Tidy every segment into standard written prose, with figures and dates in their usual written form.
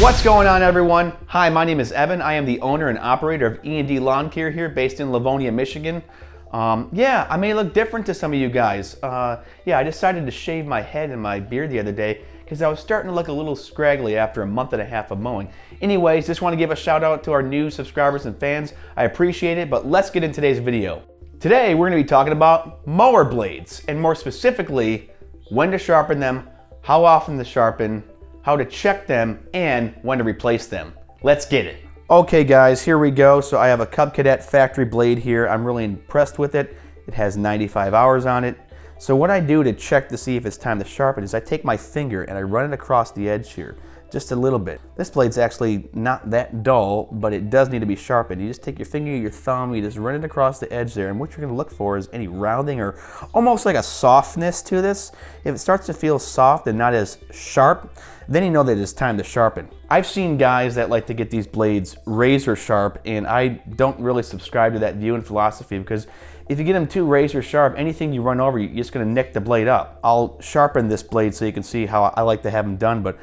What's going on, everyone? Hi, my name is Evan. I am the owner and operator of E&D Lawn Care here, based in Livonia, Michigan. Yeah, I may look different to some of you guys. Yeah, I decided to shave my head and my beard the other day because I was starting to look a little scraggly after a month and a half of mowing. Anyways, just want to give a shout out to our new subscribers and fans. I appreciate it, but let's get into today's video. Today, we're going to be talking about mower blades, and more specifically, when to sharpen them, how often to sharpen, how to check them, and when to replace them. Let's get it. Okay guys, here we go. So I have a Cub Cadet factory blade here. I'm really impressed with it. It has 95 hours on it. So what I do to check to see if it's time to sharpen is I take my finger and I run it across the edge here, just a little bit. This blade's actually not that dull, but it does need to be sharpened. You just take your finger, your thumb, you just run it across the edge there, and what you're gonna look for is any rounding or almost like a softness to this. If it starts to feel soft and not as sharp, then you know that it's time to sharpen. I've seen guys that like to get these blades razor sharp, and I don't really subscribe to that view and philosophy, because if you get them too razor sharp, anything you run over, you're just gonna nick the blade up. I'll sharpen this blade so you can see how I like to have them done, but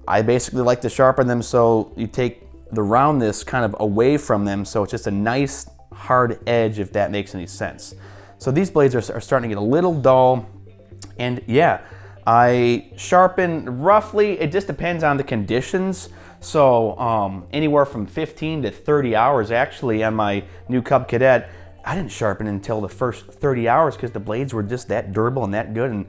I basically like to sharpen them so you take the roundness kind of away from them, so it's just a nice hard edge, if that makes any sense. So these blades are starting to get a little dull, and yeah, I sharpen roughly, it just depends on the conditions. So anywhere from 15 to 30 hours actually on my new Cub Cadet. I didn't sharpen until the first 30 hours because the blades were just that durable and that good, and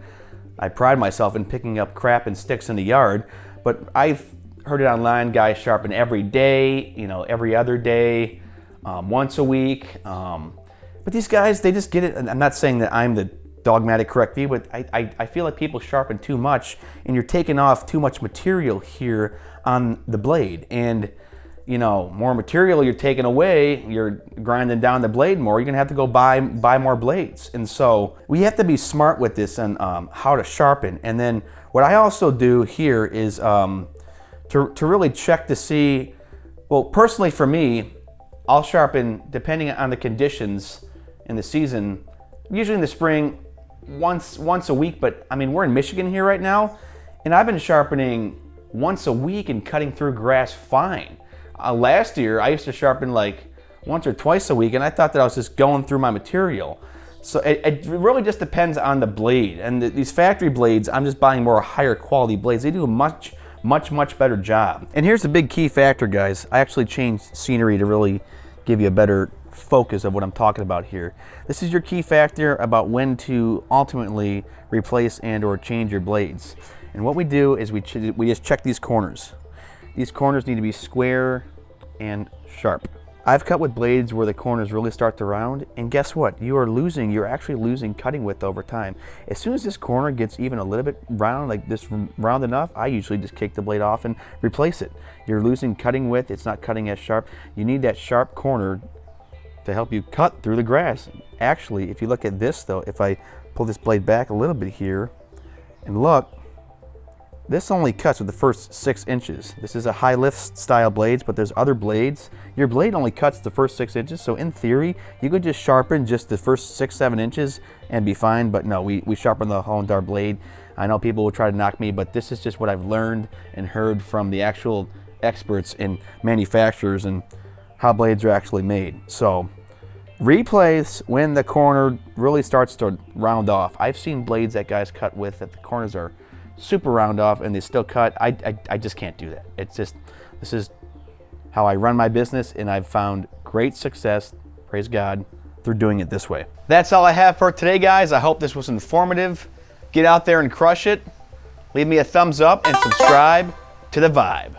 I pride myself in picking up crap and sticks in the yard. But I've heard it online, guys sharpen every day, you know, every other day, once a week. But these guys, they just get it. And I'm not saying that I'm the dogmatic correct view, but I feel like people sharpen too much, and you're taking off too much material here on the blade. And you know, more material you're taking away, you're grinding down the blade more, you're gonna have to go buy more blades. And so we have to be smart with this and how to sharpen. And then what I also do here is to really check to see, well, personally for me, I'll sharpen depending on the conditions in the season. Usually in the spring, once a week, but I mean, we're in Michigan here right now, and I've been sharpening once a week and cutting through grass fine. Last year, I used to sharpen like once or twice a week, and I thought that I was just going through my material. So it really just depends on the blade. And these factory blades, I'm just buying more higher quality blades. They do a much better job. And here's the big key factor, guys. I actually changed scenery to really give you a better focus of what I'm talking about here. This is your key factor about when to ultimately replace and or change your blades. And what we do is we just check these corners. These corners need to be square and sharp. I've cut with blades where the corners really start to round, and guess what? You're actually losing cutting width over time. As soon as this corner gets even a little bit round, like this round enough, I usually just kick the blade off and replace it. You're losing cutting width, it's not cutting as sharp. You need that sharp corner to help you cut through the grass. Actually, if you look at this though, if I pull this blade back a little bit here and look, this only cuts with the first 6 inches. This is a high lift style blades, but there's other blades. Your blade only cuts the first 6 inches, so in theory, you could just sharpen just the first 6-7 inches and be fine, but no, we sharpen the whole entire blade. I know people will try to knock me, but this is just what I've learned and heard from the actual experts and manufacturers and how blades are actually made. So replace when the corner really starts to round off. I've seen blades that guys cut with that the corners are super round off and they still cut. I just can't do that. It's just, this is how I run my business, and I've found great success, praise God, through doing it this way. That's all I have for today, guys. I hope this was informative. Get out there and crush it. Leave me a thumbs up and subscribe to The Vibe.